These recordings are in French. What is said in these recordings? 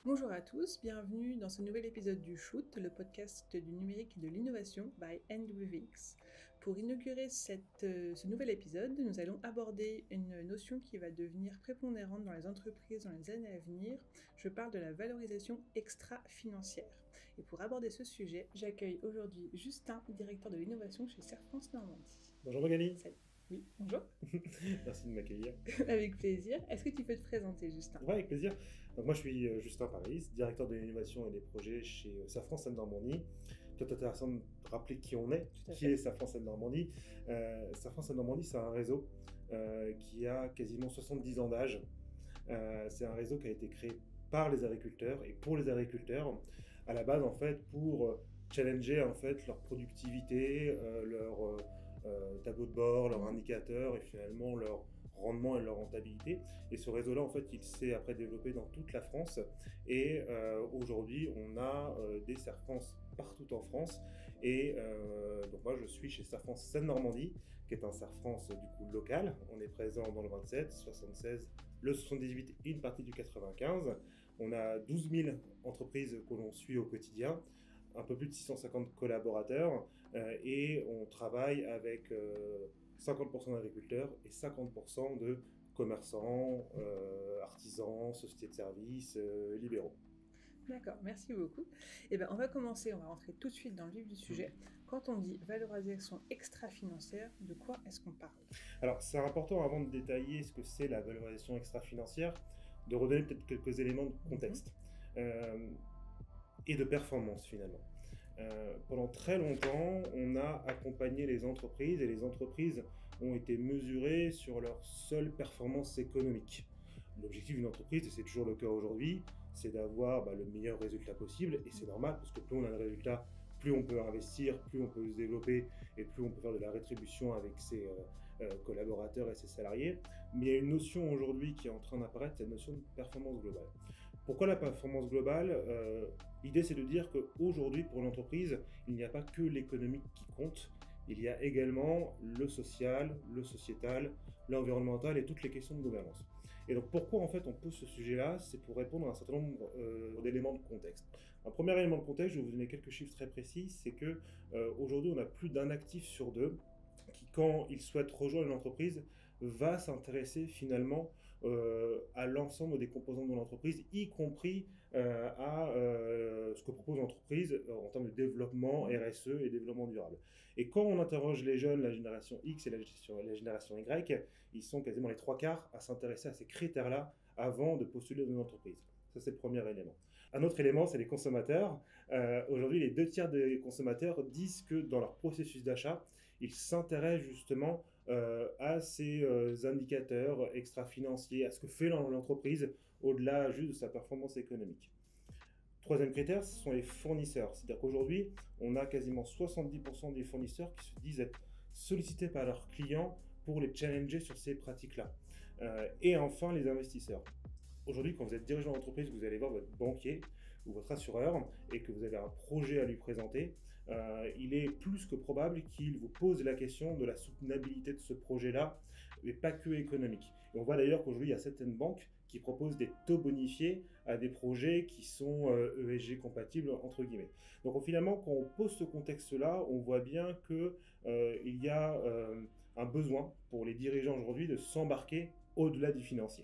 Bonjour à tous, bienvenue dans ce nouvel épisode du Shoot, le podcast du numérique et de l'innovation by NWX. Pour inaugurer ce nouvel épisode, nous allons aborder une notion qui va devenir prépondérante dans les entreprises dans les années à venir. Je parle de la valorisation extra-financière. Et pour aborder ce sujet, j'accueille aujourd'hui Justin, directeur de l'innovation chez Serre France Normandie. Bonjour Magali. Salut. Oui, bonjour. Merci de m'accueillir. Avec plaisir. Est-ce que tu peux te présenter, Justin ? Oui, avec plaisir. Donc moi je suis Justin Paris, directeur de l'innovation et des projets chez Safran Seine-Normandie. Peut-être intéressant de rappeler qui on est, qui est Safran Seine-Normandie. Safran Seine-Normandie, c'est un réseau qui a quasiment 70 ans d'âge. C'est un réseau qui a été créé par les agriculteurs et pour les agriculteurs, à la base en fait pour challenger en fait leur productivité, leur tableau de bord, leurs indicateurs et finalement leur rendement et leur rentabilité. Et ce réseau-là, en fait, il s'est après développé dans toute la France. Et aujourd'hui, on a des Serre France partout en France. Et donc moi, je suis chez Serre France Seine-Normandie, qui est un Serre France du coup local. On est présent dans le 27, 76, le 78 et une partie du 95. On a 12 000 entreprises que l'on suit au quotidien, un peu plus de 650 collaborateurs et on travaille avec 50% d'agriculteurs et 50% de commerçants, artisans, sociétés de services, libéraux. D'accord, merci beaucoup. Eh bien, on va rentrer tout de suite dans le vif du sujet. Quand on dit valorisation extra-financière, de quoi est-ce qu'on parle ? Alors, c'est important avant de détailler ce que c'est la valorisation extra-financière, de redonner peut-être quelques éléments de contexte. Et de performance finalement. Pendant très longtemps, on a accompagné les entreprises et les entreprises ont été mesurées sur leur seule performance économique. L'objectif d'une entreprise, et c'est toujours le cas aujourd'hui, c'est d'avoir le meilleur résultat possible et c'est normal parce que plus on a de résultats, plus on peut investir, plus on peut se développer et plus on peut faire de la rétribution avec ses collaborateurs et ses salariés. Mais il y a une notion aujourd'hui qui est en train d'apparaître, c'est la notion de performance globale. Pourquoi la performance globale ? L'idée c'est de dire qu'aujourd'hui pour l'entreprise, il n'y a pas que l'économique qui compte, il y a également le social, le sociétal, l'environnemental et toutes les questions de gouvernance. Et donc pourquoi en fait on pose ce sujet-là ? C'est pour répondre à un certain nombre d'éléments de contexte. Un premier élément de contexte, je vais vous donner quelques chiffres très précis, c'est que aujourd'hui on a plus d'un actif sur deux qui, quand il souhaite rejoindre une entreprise, va s'intéresser finalement à l'ensemble des composants de l'entreprise, y compris à ce que propose l'entreprise en termes de développement RSE et développement durable. Et quand on interroge les jeunes, la génération X et la génération Y, ils sont quasiment les 3/4 à s'intéresser à ces critères-là avant de postuler dans une entreprise. Ça, c'est le premier élément. Un autre élément, c'est les consommateurs. Aujourd'hui, les 2/3 des consommateurs disent que dans leur processus d'achat, ils s'intéressent justement à ces indicateurs extra-financiers, à ce que fait l'entreprise au-delà juste de sa performance économique. Troisième critère, ce sont les fournisseurs. C'est-à-dire qu'aujourd'hui, on a quasiment 70% des fournisseurs qui se disent être sollicités par leurs clients pour les challenger sur ces pratiques-là. Et enfin, les investisseurs. Aujourd'hui, quand vous êtes dirigeant d'entreprise, vous allez voir votre banquier ou votre assureur et que vous avez un projet à lui présenter, il est plus que probable qu'il vous pose la question de la soutenabilité de ce projet-là, mais pas que économique. Et on voit d'ailleurs qu'aujourd'hui, il y a certaines banques qui proposent des taux bonifiés à des projets qui sont ESG compatibles, entre guillemets. Donc finalement, quand on pose ce contexte-là, on voit bien qu'il y a un besoin pour les dirigeants aujourd'hui de s'embarquer au-delà du financier.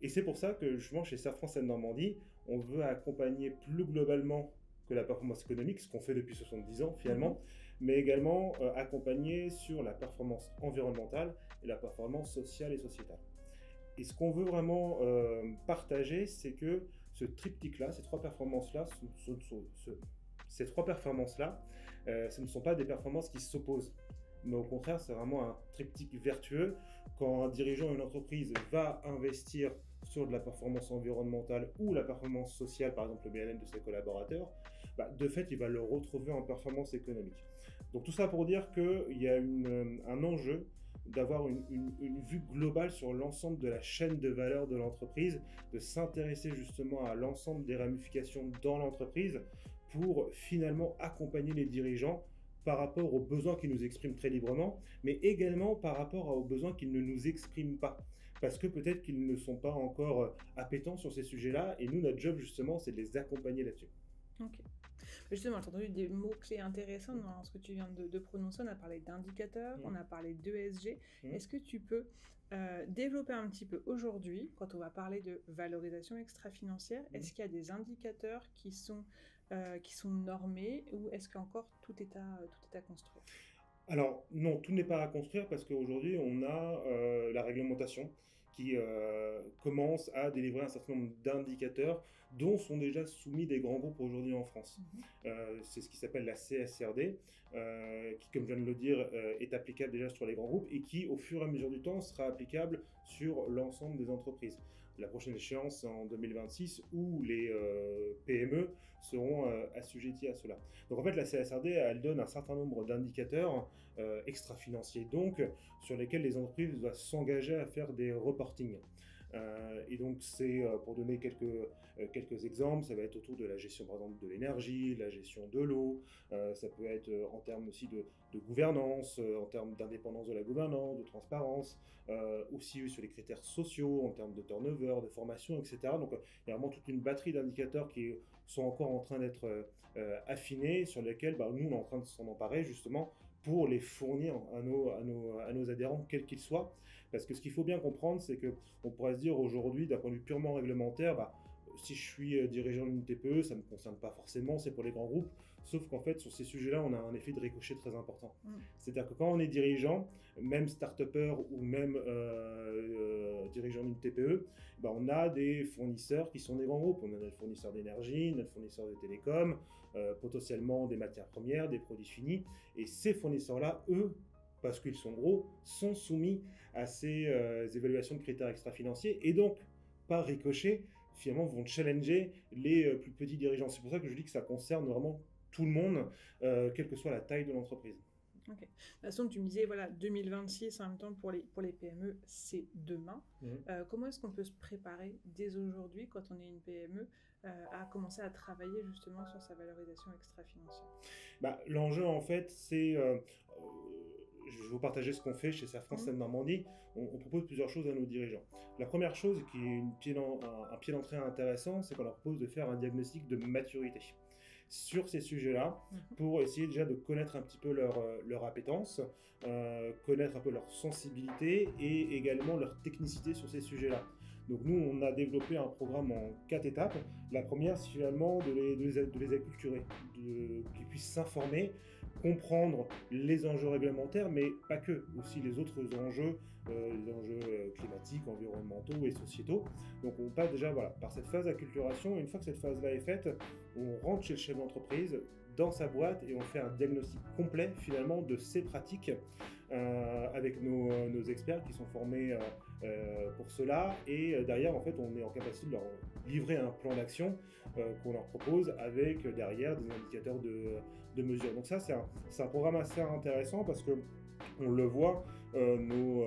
Et c'est pour ça que justement chez Serre France Seine-Normandie, on veut accompagner plus globalement que la performance économique, ce qu'on fait depuis 70 ans finalement, mais également accompagner sur la performance environnementale et la performance sociale et sociétale. Et ce qu'on veut vraiment partager, c'est que ce triptyque-là, ces trois performances-là, ce ne sont pas des performances qui s'opposent. Mais au contraire, c'est vraiment un triptyque vertueux. Quand un dirigeant d'une entreprise va investir sur de la performance environnementale ou la performance sociale, par exemple le bien-être de ses collaborateurs, de fait, il va le retrouver en performance économique. Donc tout ça pour dire qu'il y a un enjeu d'avoir une vue globale sur l'ensemble de la chaîne de valeur de l'entreprise, de s'intéresser justement à l'ensemble des ramifications dans l'entreprise pour finalement accompagner les dirigeants par rapport aux besoins qu'ils nous expriment très librement, mais également par rapport aux besoins qu'ils ne nous expriment pas. parce que peut-être qu'ils ne sont pas encore appétents sur ces sujets-là, et nous, notre job, justement, c'est de les accompagner là-dessus. Ok. Justement, j'ai entendu des mots-clés intéressants dans ce que tu viens de prononcer. On a parlé d'indicateurs, on a parlé d'ESG. Est-ce que tu peux développer un petit peu aujourd'hui, quand on va parler de valorisation extra-financière, est-ce qu'il y a des indicateurs qui sont normés, ou est-ce qu'encore tout est à construire? Alors non, tout n'est pas à construire, parce qu'aujourd'hui, on a la réglementation qui commence à délivrer un certain nombre d'indicateurs dont sont déjà soumis des grands groupes aujourd'hui en France. C'est ce qui s'appelle la CSRD, qui, comme je viens de le dire, est applicable déjà sur les grands groupes, et qui, au fur et à mesure du temps, sera applicable sur l'ensemble des entreprises. La prochaine échéance, c'est en 2026, où les PME seront assujettis à cela. Donc en fait, la CSRD, elle donne un certain nombre d'indicateurs extra-financiers, donc, sur lesquels les entreprises doivent s'engager à faire des reportings. Et donc, c'est, pour donner quelques exemples, ça va être autour de la gestion, par exemple, de l'énergie, la gestion de l'eau, ça peut être en termes aussi de gouvernance, en termes d'indépendance de la gouvernance, de transparence, aussi sur les critères sociaux, en termes de turnover, de formation, etc. Donc, il y a vraiment toute une batterie d'indicateurs qui sont encore en train d'être affinés, sur lesquels nous, on est en train de s'en emparer, justement, pour les fournir à nos adhérents, quels qu'ils soient. Parce que ce qu'il faut bien comprendre, c'est qu'on pourrait se dire aujourd'hui, d'un point de vue purement réglementaire, si je suis dirigeant d'une TPE, ça ne me concerne pas forcément, c'est pour les grands groupes. Sauf qu'en fait, sur ces sujets-là, on a un effet de ricochet très important. C'est-à-dire que quand on est dirigeant, même start-upper ou même dirigeant d'une TPE, on a des fournisseurs qui sont des grands groupes. On a des fournisseurs d'énergie, des fournisseurs de télécom, potentiellement des matières premières, des produits finis. Et ces fournisseurs-là, eux, parce qu'ils sont gros, sont soumis à ces évaluations de critères extra-financiers, et donc, par ricochet, finalement, vont challenger les plus petits dirigeants. C'est pour ça que je dis que ça concerne vraiment tout le monde, quelle que soit la taille de l'entreprise. Ok. De toute façon, tu me disais, voilà, 2026, en même temps, pour les PME, c'est demain. Comment est-ce qu'on peut se préparer dès aujourd'hui, quand on est une PME, à commencer à travailler justement sur sa valorisation extra-financière? L'enjeu, en fait, c'est... je vais vous partager ce qu'on fait chez Safran Seine-Normandie. On propose plusieurs choses à nos dirigeants. La première chose, qui est un pied d'entrée intéressant, c'est qu'on leur propose de faire un diagnostic de maturité sur ces sujets-là, pour essayer déjà de connaître un petit peu leur appétence, connaître un peu leur sensibilité, et également leur technicité sur ces sujets-là. Donc nous, on a développé un programme en 4 étapes. La première, c'est finalement de les acculturer, qu'ils puissent s'informer, comprendre les enjeux réglementaires, mais pas que, aussi les autres enjeux, climatiques, environnementaux et sociétaux. Donc on passe déjà par cette phase d'acculturation. Une fois que cette phase-là est faite, on rentre chez le chef d'entreprise, dans sa boîte, et on fait un diagnostic complet finalement de ses pratiques, avec nos experts qui sont formés pour cela, et derrière, en fait, on est en capacité de leur livrer un plan d'action qu'on leur propose, avec derrière des indicateurs de mesure. Donc ça, c'est un programme assez intéressant, parce que on le voit, nos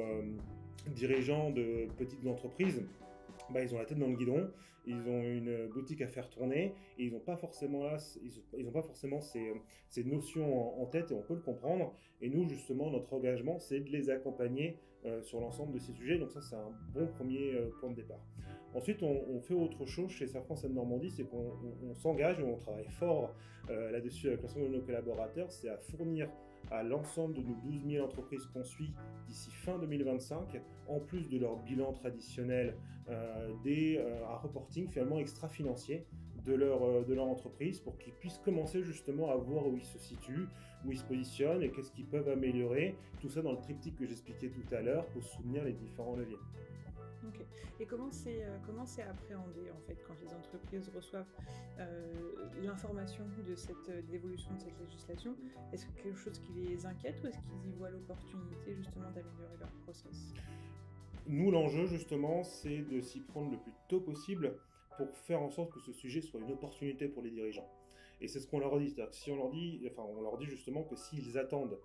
dirigeants de petites entreprises, ils ont la tête dans le guidon, ils ont une boutique à faire tourner, et ils n'ont pas forcément ces notions en tête, et on peut le comprendre. Et nous, justement, notre engagement, c'est de les accompagner sur l'ensemble de ces sujets. Donc ça, c'est un bon premier point de départ. Ensuite, on fait autre chose chez Safran Seine-Normandie, c'est qu'on s'engage, et on travaille fort là-dessus avec l'ensemble de nos collaborateurs, c'est à fournir à l'ensemble de nos 12 000 entreprises qu'on suit d'ici fin 2025, en plus de leur bilan traditionnel, un reporting finalement extra-financier de leur entreprise, pour qu'ils puissent commencer justement à voir où ils se situent, où ils se positionnent, et qu'est-ce qu'ils peuvent améliorer. Tout ça dans le triptyque que j'expliquais tout à l'heure, pour soutenir les différents leviers. Ok. Et comment c'est appréhendé, en fait, quand les entreprises reçoivent l'information de l'évolution de cette législation? Est-ce que quelque chose qui les inquiète, ou est-ce qu'ils y voient l'opportunité justement d'améliorer leur process? Nous, l'enjeu justement, c'est de s'y prendre le plus tôt possible, pour faire en sorte que ce sujet soit une opportunité pour les dirigeants. Et c'est ce qu'on leur dit. C'est-à-dire que si on leur dit justement que s'ils attendent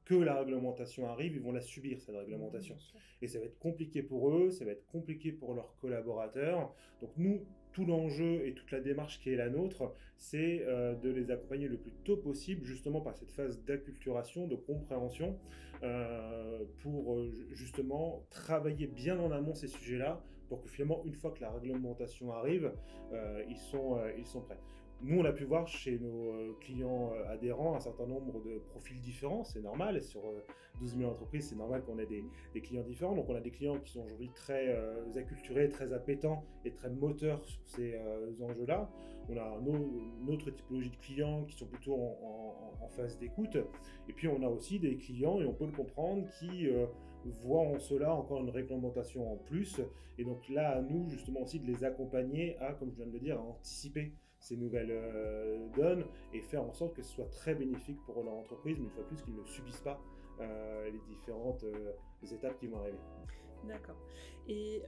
que la réglementation arrive, ils vont la subir, cette réglementation. Et ça va être compliqué pour eux, ça va être compliqué pour leurs collaborateurs. Donc nous, tout l'enjeu et toute la démarche qui est la nôtre, c'est de les accompagner le plus tôt possible, justement par cette phase d'acculturation, de compréhension, pour justement travailler bien en amont ces sujets-là, pour que finalement, une fois que la réglementation arrive, ils sont prêts. Nous, on a pu voir chez nos clients adhérents un certain nombre de profils différents, c'est normal. Sur 12 000 entreprises, c'est normal qu'on ait des clients différents. Donc, on a des clients qui sont aujourd'hui très acculturés, très appétents et très moteurs sur ces enjeux-là. On a une autre typologie de clients qui sont plutôt en phase d'écoute. Et puis, on a aussi des clients, et on peut le comprendre, qui voient en cela encore une réglementation en plus. Et donc là, à nous, justement, aussi de les accompagner à, comme je viens de le dire, à anticiper ces nouvelles donnes et faire en sorte que ce soit très bénéfique pour leur entreprise, mais une fois de plus qu'ils ne subissent pas les différentes étapes qui vont arriver. D'accord. Et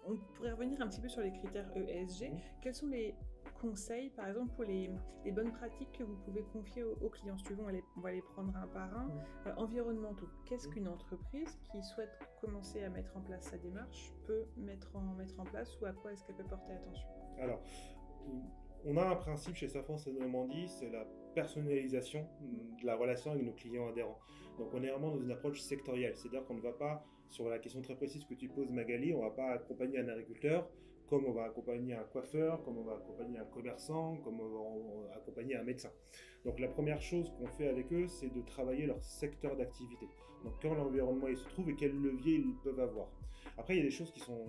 on pourrait revenir un petit peu sur les critères ESG. Quels sont les conseils, par exemple, pour les bonnes pratiques que vous pouvez confier aux clients? Si tu veux, on va les prendre un par un. Environnementaux. Qu'est-ce qu'une entreprise qui souhaite commencer à mettre en place sa démarche peut mettre en place, ou à quoi est-ce qu'elle peut porter attention? Alors, on a un principe chez Safran Seine Normandie, c'est la personnalisation de la relation avec nos clients adhérents. Donc on est vraiment dans une approche sectorielle, c'est-à-dire qu'on ne va pas, sur la question très précise que tu poses Magali, on ne va pas accompagner un agriculteur comme on va accompagner un coiffeur, comme on va accompagner un commerçant, comme on va accompagner un médecin. Donc la première chose qu'on fait avec eux, c'est de travailler leur secteur d'activité. Donc quand l'environnement il se trouve et quels leviers ils peuvent avoir. Après il y a des choses qui sont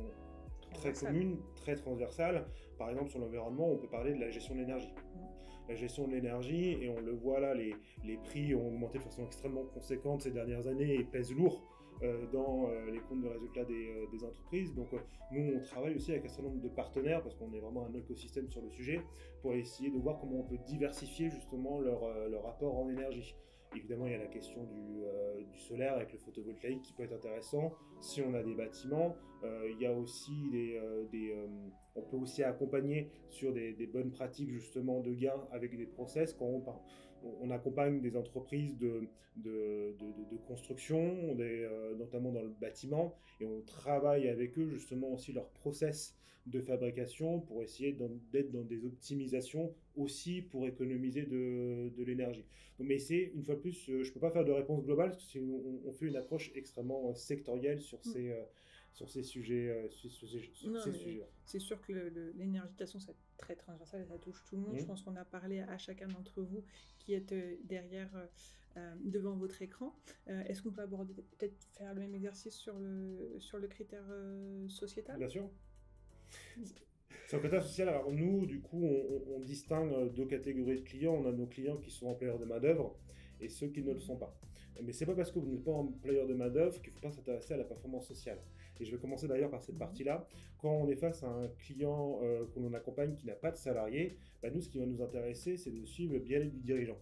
très communes, très transversales. Par exemple, sur l'environnement, on peut parler de la gestion de l'énergie. La gestion de l'énergie, et on le voit là, les prix ont augmenté de façon extrêmement conséquente ces dernières années et pèsent lourd dans les comptes de résultats des entreprises. Donc nous, on travaille aussi avec un certain nombre de partenaires, parce qu'on est vraiment un écosystème sur le sujet, pour essayer de voir comment on peut diversifier justement leur apport en énergie. Évidemment, il y a la question du solaire avec le photovoltaïque qui peut être intéressant si on a des bâtiments. Il y a aussi on peut aussi accompagner sur des bonnes pratiques justement de gains avec des process quand on accompagne des entreprises de construction, notamment dans le bâtiment, et on travaille avec eux justement aussi leur process de fabrication pour essayer d'être dans des optimisations aussi pour économiser de l'énergie. Donc, mais c'est, une fois de plus, je ne peux pas faire de réponse globale parce qu'on fait une approche extrêmement sectorielle sur ces sujets. C'est sûr que l'énergie, de toute façon, c'est très transversal et ça touche tout le monde. Je pense qu'on a parlé à chacun d'entre vous qui êtes devant votre écran. Est-ce qu'on peut aborder, peut-être faire le même exercice sur le critère sociétal? Bien sûr. Sur le critère social, alors nous, du coup, on distingue deux catégories de clients. On a nos clients qui sont employeurs de main-d'œuvre et ceux qui ne le sont pas. Mais c'est pas parce que vous n'êtes pas employeur de main-d'œuvre qu'il ne faut pas s'intéresser à la performance sociale. Et je vais commencer d'ailleurs par cette partie-là. Quand on est face à un client que l'on accompagne qui n'a pas de salarié, nous, ce qui va nous intéresser, c'est de suivre le bien-être du dirigeant.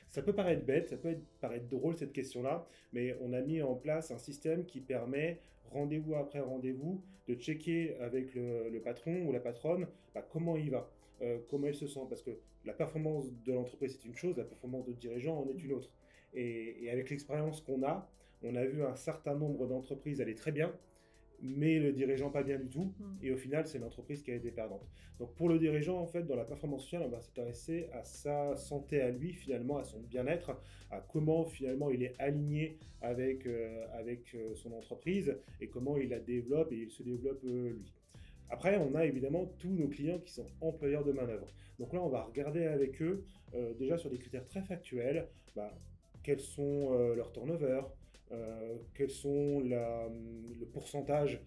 Ça peut paraître bête, ça peut paraître drôle cette question-là, mais on a mis en place un système qui permet, rendez-vous après rendez-vous, de checker avec le patron ou la patronne comment il va, comment il se sent. Parce que la performance de l'entreprise c'est une chose, la performance de dirigeant en est une autre. Et avec l'expérience qu'on a, on a vu un certain nombre d'entreprises aller très bien, mais le dirigeant pas bien du tout, et au final c'est l'entreprise qui a été perdante. Donc pour le dirigeant, en fait, dans la performance sociale, on va s'intéresser à sa santé à lui, finalement, à son bien-être, à comment finalement il est aligné avec son entreprise, et comment il la développe, et il se développe lui. Après, on a évidemment tous nos clients qui sont employeurs de main-d'œuvre. Donc là, on va regarder avec eux, déjà sur des critères très factuels, quels sont leurs turnover, quels sont le pourcentage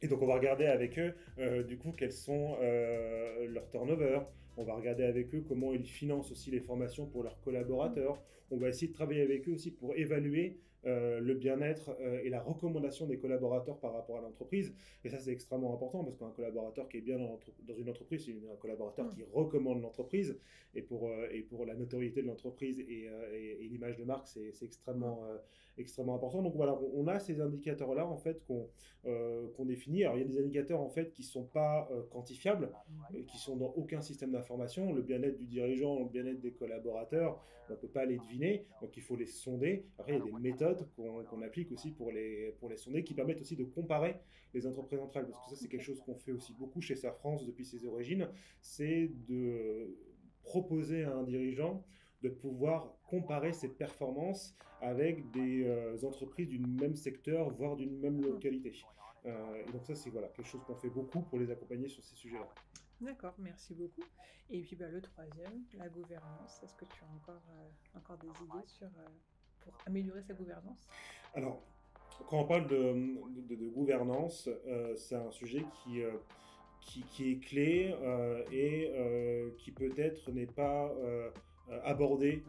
et donc on va regarder avec eux du coup quels sont leurs turnover. On va regarder avec eux comment ils financent aussi les formations pour leurs collaborateurs. On va essayer de travailler avec eux aussi pour évaluer le bien-être et la recommandation des collaborateurs par rapport à l'entreprise. Et ça, c'est extrêmement important parce qu'un collaborateur qui est bien dans une entreprise, c'est un collaborateur qui recommande l'entreprise. Et pour la notoriété de l'entreprise et l'image de marque, c'est extrêmement important. Donc voilà, on a ces indicateurs-là en fait qu'on définit. Alors il y a des indicateurs en fait qui ne sont pas quantifiables, qui sont dans aucun système d'information. Le bien-être du dirigeant, le bien-être des collaborateurs, on ne peut pas les deviner, donc il faut les sonder. Après, il y a des méthodes méthodes qu'on applique aussi pour les sonder, qui permettent aussi de comparer les entreprises entre elles, parce que ça c'est quelque chose qu'on fait aussi beaucoup chez Air France depuis ses origines, c'est de proposer à un dirigeant de pouvoir comparer ses performances avec des entreprises du même secteur, voire d'une même localité. Et donc ça, c'est voilà, quelque chose qu'on fait beaucoup pour les accompagner sur ces sujets-là. D'accord, merci beaucoup. Et puis le troisième, la gouvernance. Est-ce que tu as encore des idées pour améliorer sa gouvernance? Alors, quand on parle de gouvernance, c'est un sujet qui est clé et qui peut-être n'est pas abordé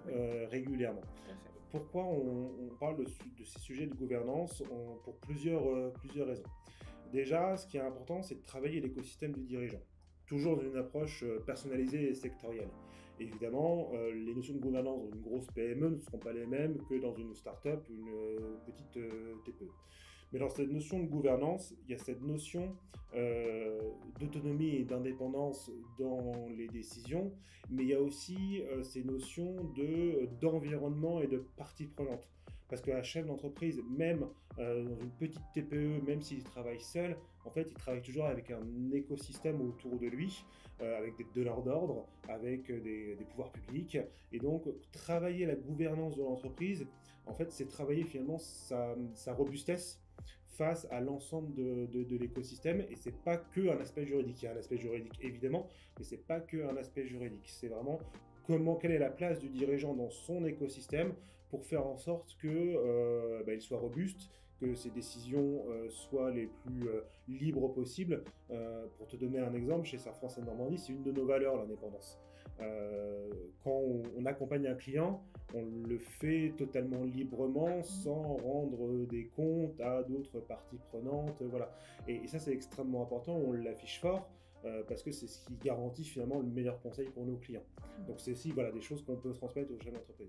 régulièrement. Tout à fait. Pourquoi on parle de ces sujets de gouvernance pour plusieurs raisons. Déjà, ce qui est important, c'est de travailler l'écosystème du dirigeant, toujours dans une approche personnalisée et sectorielle. Évidemment, les notions de gouvernance dans une grosse PME ne seront pas les mêmes que dans une start-up ou une petite TPE. Mais dans cette notion de gouvernance, il y a cette notion d'autonomie et d'indépendance dans les décisions, mais il y a aussi ces notions d'environnement et de partie prenante. Parce qu'un chef d'entreprise, même dans une petite TPE, même s'il travaille seul, en fait, il travaille toujours avec un écosystème autour de lui, avec des donneurs d'ordre, avec des pouvoirs publics. Et donc, travailler la gouvernance de l'entreprise, en fait, c'est travailler finalement sa robustesse face à l'ensemble de l'écosystème. Et c'est pas que un aspect juridique. Il y a un aspect juridique, évidemment, mais c'est pas que un aspect juridique. C'est vraiment quelle est la place du dirigeant dans son écosystème pour faire en sorte que il soit robuste, que ses décisions soient les plus libres possibles. Pour te donner un exemple, chez Air France et Normandie, c'est une de nos valeurs, l'indépendance. Quand on accompagne un client, on le fait totalement librement, sans rendre des comptes à d'autres parties prenantes. Voilà. Et ça, c'est extrêmement important, on l'affiche fort. Parce que c'est ce qui garantit finalement le meilleur conseil pour nos clients. Donc c'est aussi des choses qu'on peut transmettre aux chefs d'entreprise.